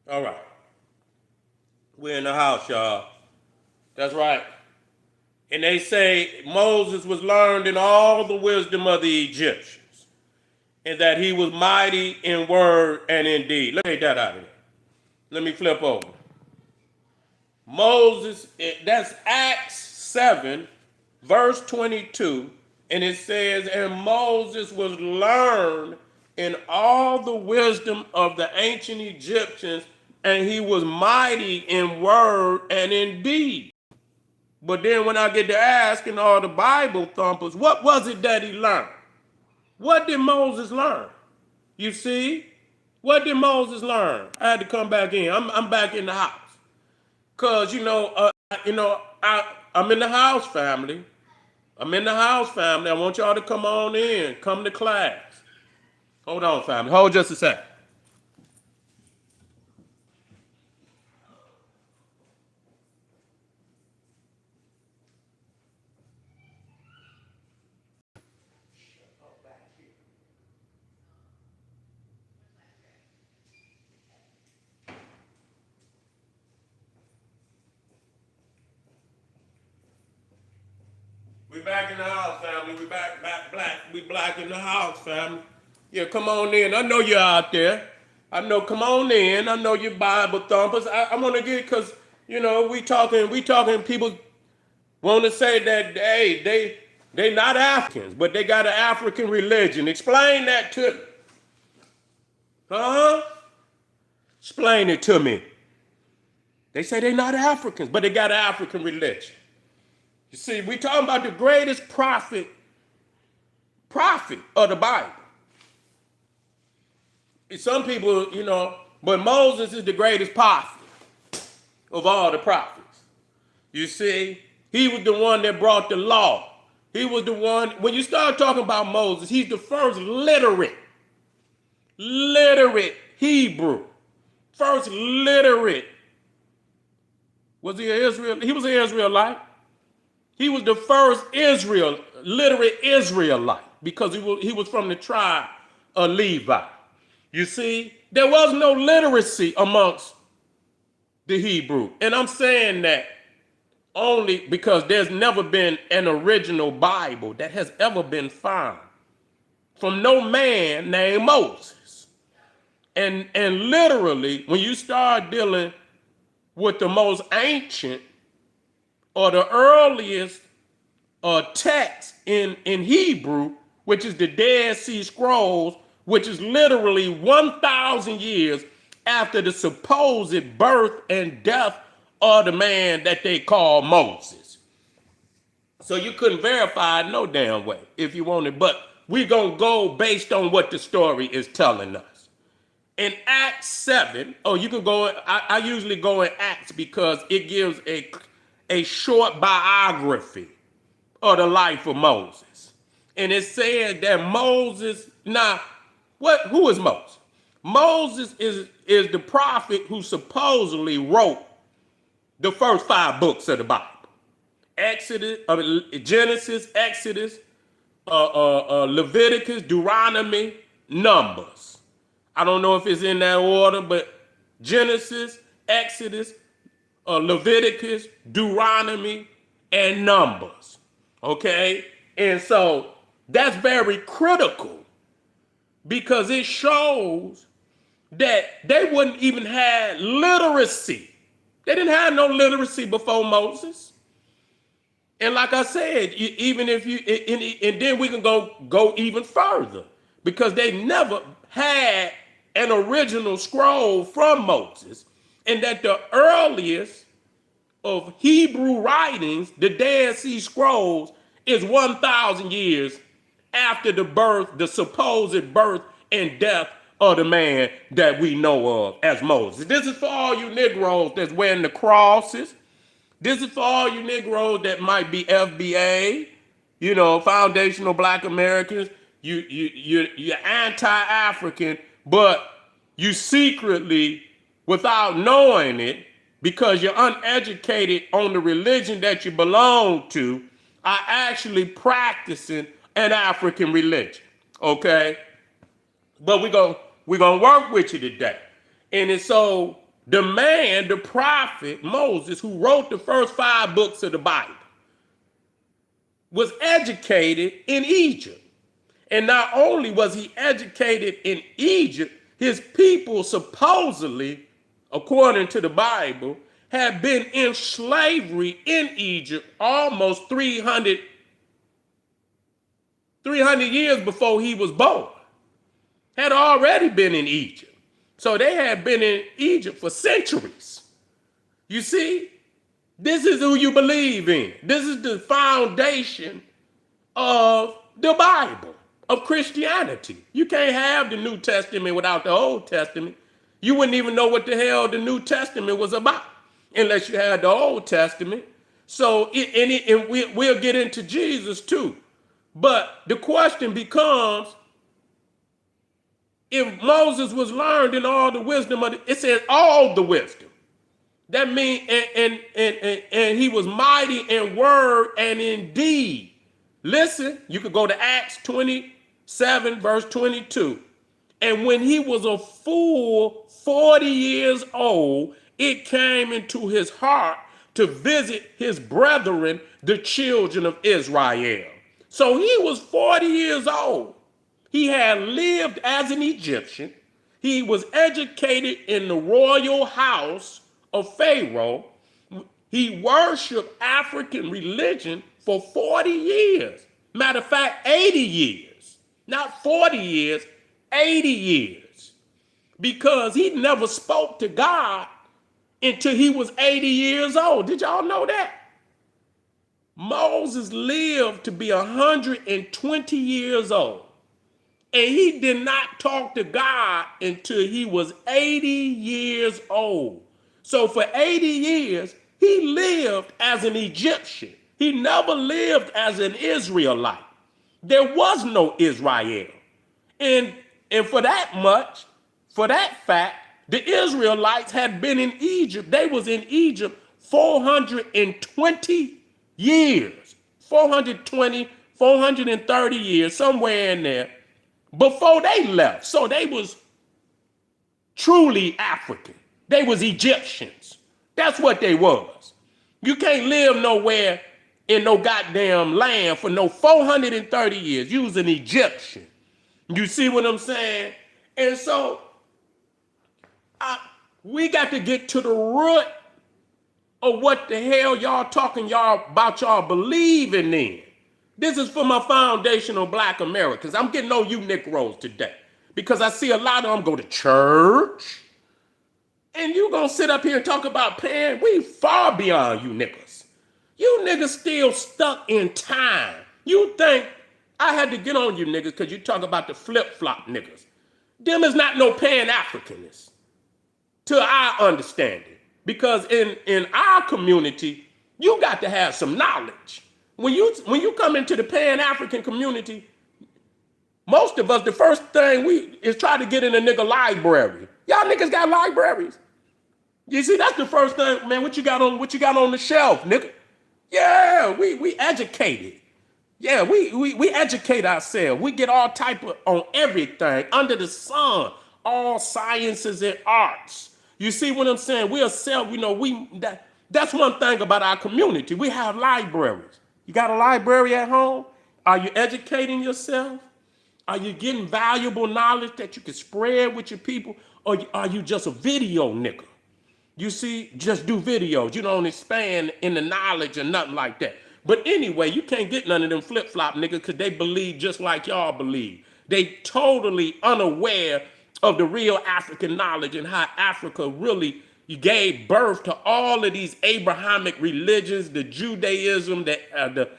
All right. We're in the house, y'all. That's right. And they say Moses was learned in all the wisdom of the Egyptians, and that he was mighty in word and in deed. Let me take that out of there. Let me flip over. Moses, that's Acts 7, verse 22, and it says, and Moses was learned in all the wisdom of the ancient Egyptians, and he was mighty in word and in deed. But then when I get to asking all the Bible thumpers, what was it that he learned? What did Moses learn? You see? What did Moses learn? I had to come back in. I'm back in the house. Cause I'm in the house, family. I'm in the house, family. I want y'all to come on in. Come to class. Hold on, family. Hold just a sec. We back in the house, family. We back black. We black in the house, family. Yeah, come on in. I know you're out there. I know. Come on in. I know you Bible thumpers. I'm gonna get because we talking. People want to say that hey, they not Africans, but they got an African religion. Explain that to me. Huh? Explain it to me. They say they're not Africans, but they got an African religion. You see, we talking about the greatest prophet of the Bible. Some people, but Moses is the greatest prophet of all the prophets. You see, he was the one that brought the law. He was the one, when you start talking about Moses, he's the first literate Hebrew. First literate. Was he an Israel? He was an Israelite. He was the first literate Israelite, because he was from the tribe of Levi. You see, there was no literacy amongst the Hebrew. And I'm saying that only because there's never been an original Bible that has ever been found from no man named Moses. And literally, when you start dealing with the most ancient or the earliest text in Hebrew, which is the Dead Sea Scrolls, which is literally 1,000 years after the supposed birth and death of the man that they call Moses. So you couldn't verify it no damn way if you wanted, but we're going to go based on what the story is telling us. In Acts 7, you can go, I usually go in Acts because it gives a short biography of the life of Moses. And it said that Moses, now, who is Moses? Moses is the prophet who supposedly wrote the first 5 books of the Bible. Genesis, Exodus, Leviticus, Deuteronomy, Numbers. I don't know if it's in that order, but Genesis, Exodus, Leviticus, Deuteronomy, and Numbers. Okay? And so that's very critical because it shows that they wouldn't even have literacy. They didn't have no literacy before Moses. And like I said, even if you, and then we can go even further because they never had an original scroll from Moses, and that the earliest of Hebrew writings, the Dead Sea Scrolls, is 1,000 years after the supposed birth and death of the man that we know of as Moses. This is for all you Negroes that's wearing the crosses. This is for all you Negroes that might be FBA, foundational Black Americans. You're anti-African, but you secretly, without knowing it, because you're uneducated on the religion that you belong to, are actually practicing an African religion. Okay? But we're gonna work with you today. And it's so The man, the prophet Moses, who wrote the first 5 books of the Bible, was educated in Egypt. And not only was he educated in Egypt, his people supposedly, according to the Bible, had been in slavery in Egypt almost 300 years before he was born. Had already been in Egypt. So they had been in Egypt for centuries. You see, this is who you believe in. This is the foundation of the Bible, of Christianity. You can't have the New Testament without the Old Testament. You wouldn't even know what the hell the New Testament was about unless you had the Old Testament. So, we'll get into Jesus too. But the question becomes, if Moses was learned in all the wisdom of it says all the wisdom. That means, and he was mighty in word and in deed. Listen, you could go to Acts 27, verse 22. And when he was a full 40 years old, it came into his heart to visit his brethren, the children of Israel. So he was 40 years old. He had lived as an Egyptian. He was educated in the royal house of Pharaoh. He worshiped African religion for 40 years. Matter of fact, 80 years. Not 40 years, 80 years. Because he never spoke to God until he was 80 years old. Did y'all know that? Moses lived to be 120 years old. And he did not talk to God until he was 80 years old. So for 80 years, he lived as an Egyptian. He never lived as an Israelite. There was no Israel. And for that fact, the Israelites had been in Egypt. They was in Egypt 420 years. 420, 430 years, somewhere in there, before they left. So they was truly African. They was Egyptians. That's what they was. You can't live nowhere in no goddamn land for no 430 years. You was an Egyptian. You see what I'm saying? And so we got to get to the root of what the hell y'all talking about y'all believing in. This is for my foundational Black Americans. I'm getting on you Negroes today because I see a lot of them go to church. And you gonna sit up here and talk about pan? We far beyond you niggas. You niggas still stuck in time. You think I had to get on you niggas because you talk about the flip-flop niggas. Them is not no Pan-Africanists, to our understanding. Because in our community, you got to have some knowledge. When you come into the Pan-African community, most of us, the first thing is try to get in a nigga library. Y'all niggas got libraries. You see, that's the first thing, man. What you got on the shelf, nigga? Yeah, we educated. Yeah, we educate ourselves. We get all type of on everything under the sun, all sciences and arts. You see what I'm saying? We are self, that's one thing about our community. We have libraries. You got a library at home? Are you educating yourself? Are you getting valuable knowledge that you can spread with your people? Or are you just a video nigga? You see, just do videos. You don't expand in the knowledge or nothing like that. But anyway, you can't get none of them flip-flop niggas because they believe just like y'all believe. They totally unaware of the real African knowledge and how Africa really gave birth to all of these Abrahamic religions, the Judaism, the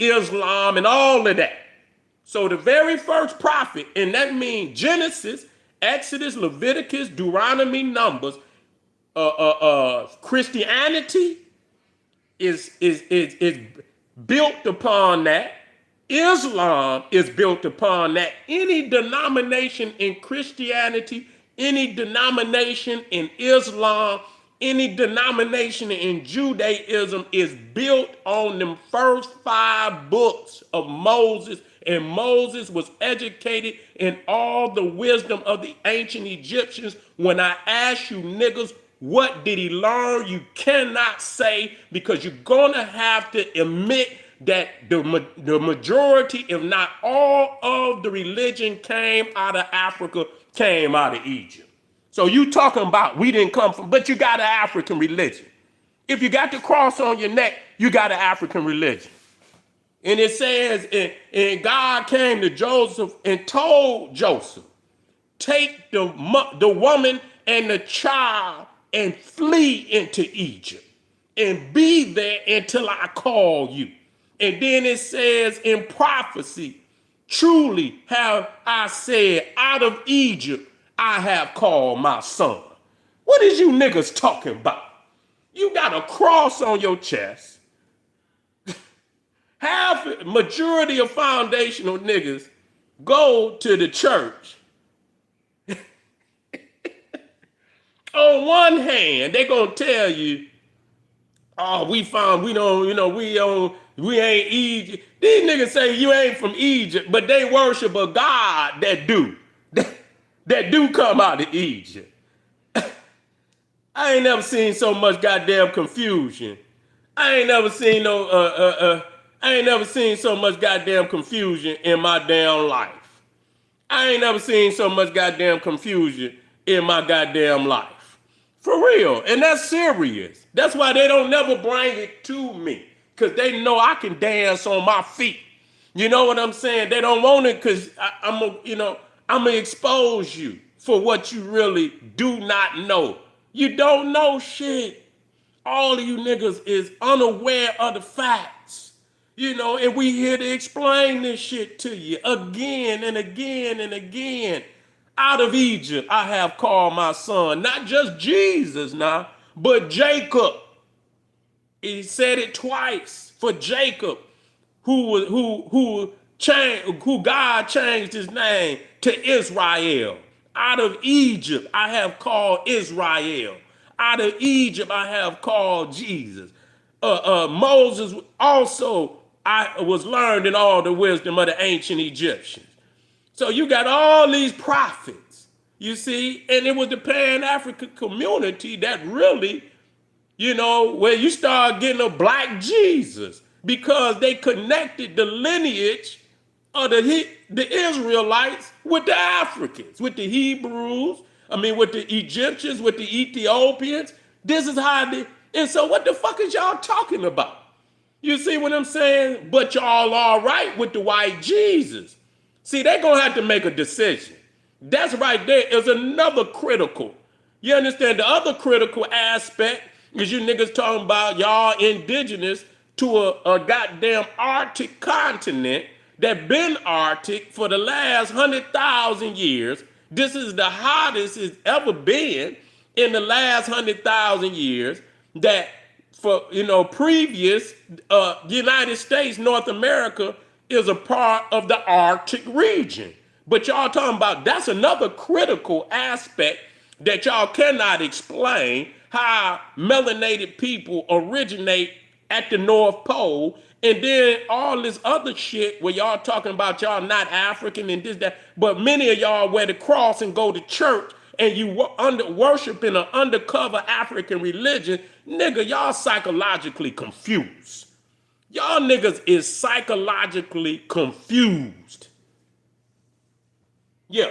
Islam, and all of that. So the very first prophet, and that means Genesis, Exodus, Leviticus, Deuteronomy, Numbers, Christianity is built upon that. Islam is built upon that. Any denomination in Christianity, any denomination in Islam, any denomination in Judaism is built on them first 5 books of Moses. And Moses was educated in all the wisdom of the ancient Egyptians. When I ask you niggas, What did he learn? You cannot say, because you're going to have to admit that the majority, if not all of the religion came out of Africa, came out of Egypt. So you talking about we didn't come from, but you got an African religion. If you got the cross on your neck, you got an African religion. And it says, and God came to Joseph and told Joseph, take the woman and the child and flee into Egypt and be there until I call you. And then it says in prophecy, truly have I said, out of Egypt I have called my son. What is you niggas talking about? You got a cross on your chest. Majority of foundational niggas go to the church. On one hand, they gonna tell you, oh, we ain't Egypt. These niggas say you ain't from Egypt, but they worship a God that do come out of Egypt. I ain't never seen so much goddamn confusion. I ain't never seen so much goddamn confusion in my damn life. I ain't never seen so much goddamn confusion in my goddamn life. For real. And that's serious. That's why they don't never bring it to me. Because they know I can dance on my feet. You know what I'm saying? They don't want it because I'm going to expose you for what you really do not know. You don't know shit. All of you niggas is unaware of the facts. And we here to explain this shit to you again and again and again. Out of Egypt, I have called my son. Not just Jesus now, but Jacob. He said it twice for Jacob, who God changed his name to Israel. Out of Egypt, I have called Israel. Out of Egypt, I have called Jesus. Moses also was learned in all the wisdom of the ancient Egyptians. So you got all these prophets, you see, and it was the Pan-African community that really, where you start getting a black Jesus, because they connected the lineage of the Israelites with the Africans, with the Hebrews, with the Egyptians, with the Ethiopians. This is how and so what the fuck is y'all talking about? You see what I'm saying? But y'all all right with the white Jesus. See, they're going to have to make a decision. That's right there is another critical. You understand? The other critical aspect is you niggas talking about y'all indigenous to a goddamn Arctic continent that been Arctic for the last 100,000 years. This is the hottest it's ever been in the last 100,000 years. That for, previous United States, North America, is a part of the Arctic region. But y'all talking about, that's another critical aspect that y'all cannot explain, how melanated people originate at the North Pole, and then all this other shit where y'all talking about y'all not African and this, that, but many of y'all wear the cross and go to church and you worship in an undercover African religion. Nigga, y'all psychologically confused. Y'all niggas is psychologically confused. Yeah,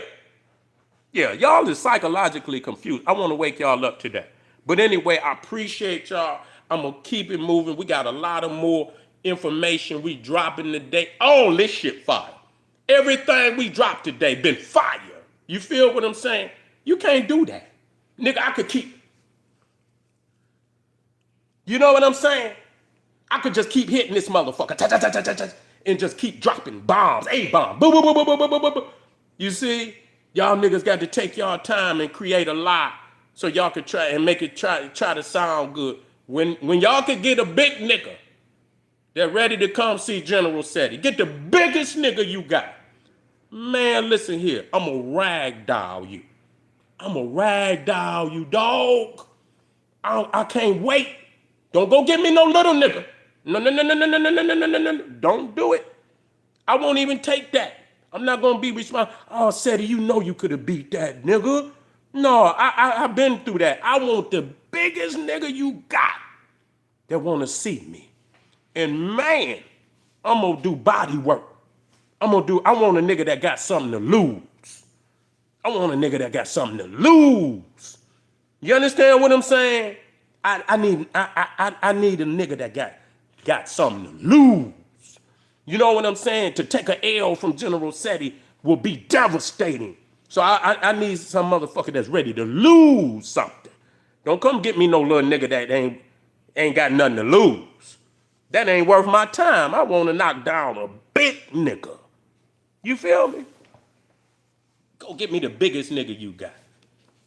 y'all is psychologically confused. I want to wake y'all up to that. But anyway, I appreciate y'all. I'm going to keep it moving. We got a lot of more information we dropping today. All this shit fire. Everything we dropped today been fire. You feel what I'm saying? You can't do that. Nigga, I could keep. You know what I'm saying? I could just keep hitting this motherfucker and just keep dropping bombs, A-bomb, boom, boom, boom, boom, boom, boom, boom, boom. You see, y'all niggas got to take y'all time and create a lie so y'all could try and make it try to sound good. When y'all could get a big nigga that ready to come see General Seti, get the biggest nigga you got. Man, listen here, I'm a ragdoll you. I'm a ragdoll you, dog. I can't wait. Don't go get me no little nigga. No. Don't do it. I won't even take that. I'm not going to be responsible. Oh, Seti, you know you could have beat that nigga. No, I've been through that. I want the biggest nigga you got that want to see me. And man, I'm going to do body work. I want a nigga that got something to lose. I want a nigga that got something to lose. You understand what I'm saying? I need a nigga that got something to lose. You know what I'm saying? To take a L from General Seti will be devastating. So I need some motherfucker that's ready to lose something. Don't come get me no little nigga that ain't got nothing to lose. That ain't worth my time. I want to knock down a big nigga. You feel me? Go get me the biggest nigga you got.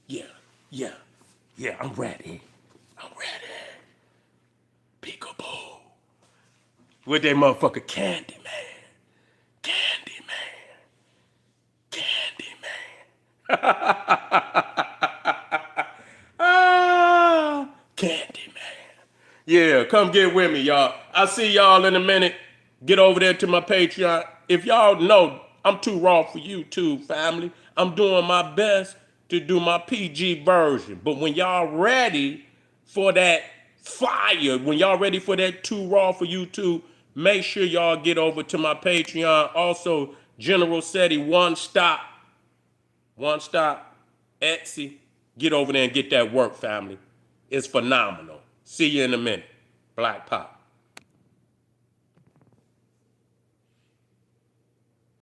Yeah, I'm ready. Peekaboo. With that motherfucker Candy Man. Ah, Candy Man. Yeah, come get with me, y'all. I'll see y'all in a minute. Get over there to my Patreon. If y'all know, I'm too raw for YouTube, family. I'm doing my best to do my PG version. But when y'all ready for that fire, when y'all ready for that too raw for YouTube, make sure y'all get over to my Patreon. Also, General Seti, one stop, Etsy. Get over there and get that work, family. It's phenomenal. See you in a minute. Black Pop.